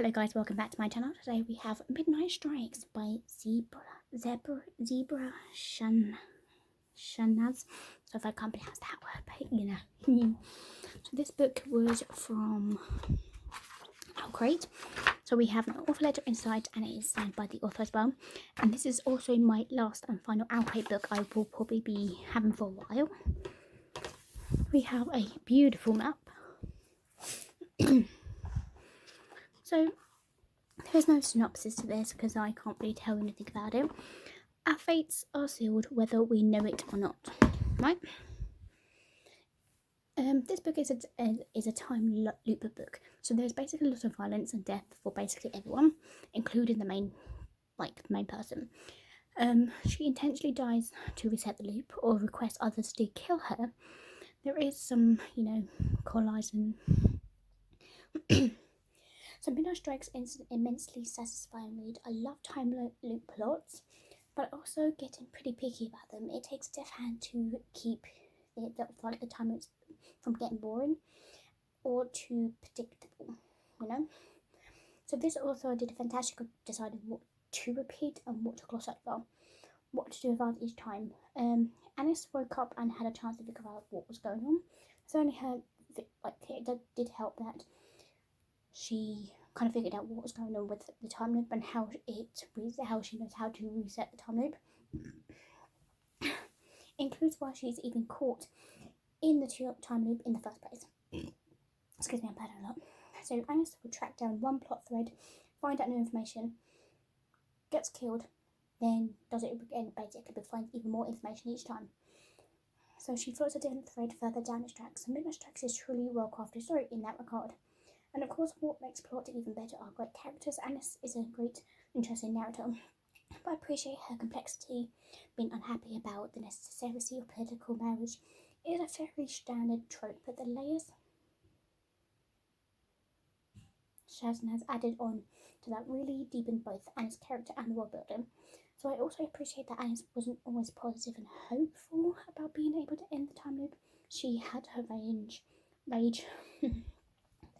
Hello guys, welcome back to my channel. Today we have Midnight Strikes by Zebra Shahnaz. So if I can't pronounce that word, but you know. So this book was from Crate. So we have an author letter inside and it is signed by the author as well. And this is also my last and final Crate book I will probably be having for a while. We have a beautiful map. So there's no synopsis to this because I can't really tell anything about it. Our fates are sealed whether we know it or not, right? This book is a time loop book, so there's basically a lot of violence and death for basically everyone, including the main person. She intentionally dies to reset the loop or requests others to kill her. There is some, collizing. So Midnight Strikes is an immensely satisfying read. I love time loop plots, but also getting pretty picky about them. It takes a deft hand to keep the time loops from getting boring or too predictable, So this author did a fantastic job deciding what to repeat and what to gloss over, what to do about each time. Alice woke up and had a chance to figure out what was going on. So only her, it did help that she kind of figured out what was going on with the time loop and how she knows how to reset the time loop. Includes why she's even caught in the time loop in the first place. Excuse me, I'm bad a lot. So Alice will track down one plot thread, find out new information, gets killed, then does it again basically, but finds even more information each time. So she follows a different thread further down its tracks. So Midnight Strikes is truly a well-crafted story in that regard. And of course, what makes plot even better are great characters. Alice is a great, interesting narrator, but I appreciate her complexity. Being unhappy about the necessity of political marriage is a very standard trope, but the layers Shahnaz added on to that really deepened both Anna's character and the world building. So I also appreciate that Alice wasn't always positive and hopeful about being able to end the time loop. She had her rage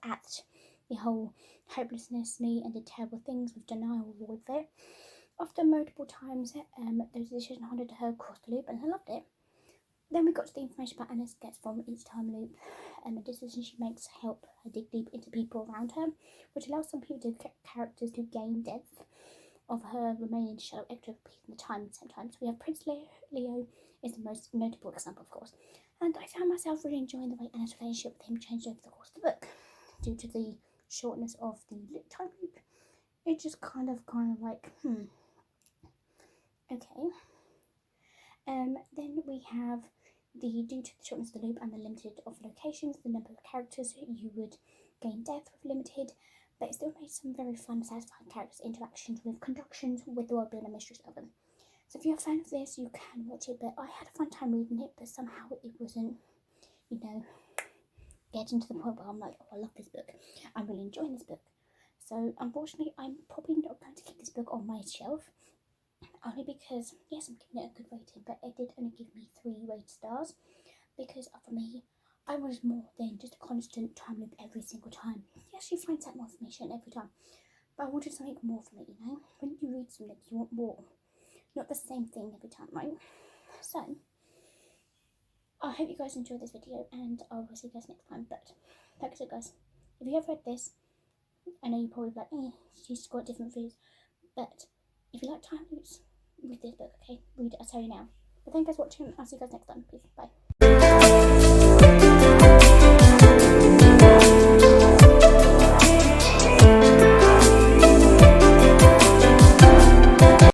at the whole hopelessness, me, and did terrible things with denial of warfare. After multiple times, those decisions haunted her across the loop, and I loved it. Then we got to the information about Alice gets from each time loop, and the decisions she makes help her dig deep into people around her, which allows some characters to gain depth of her remaining shadow active repeating the time at the same time. So we have Prince Leo is the most notable example, of course, and I found myself really enjoying the way Anna's relationship with him changed over the course of the book. Due to the shortness of the time loop, it just kind of like, okay. Then we have due to the shortness of the loop and the limited of locations, the number of characters you would gain depth with limited, but it still made some very fun, satisfying characters interactions with conjunctions with the world building and mysteries of them. So if you're a fan of this, you can watch it, but I had a fun time reading it, but somehow it wasn't, getting to the point where I'm like, oh, I love this book. I'm really enjoying this book. So unfortunately, I'm probably not going to keep this book on my shelf. Only because, yes, I'm giving it a good rating, but it did only give me 3 rated stars. Because for me, I wanted more than just a constant time loop every single time. Yes, you find out more information every time. But I wanted something more from it, When you read something, you want more. Not the same thing every time, right? So I hope you guys enjoyed this video, and I will see you guys next time. But like I said, guys, if you have read this, I know you're probably like, she's got different views, but if you like time loops, read this book, okay? Read it, I'll tell you now. But thank you guys for watching, I'll see you guys next time. Peace, bye.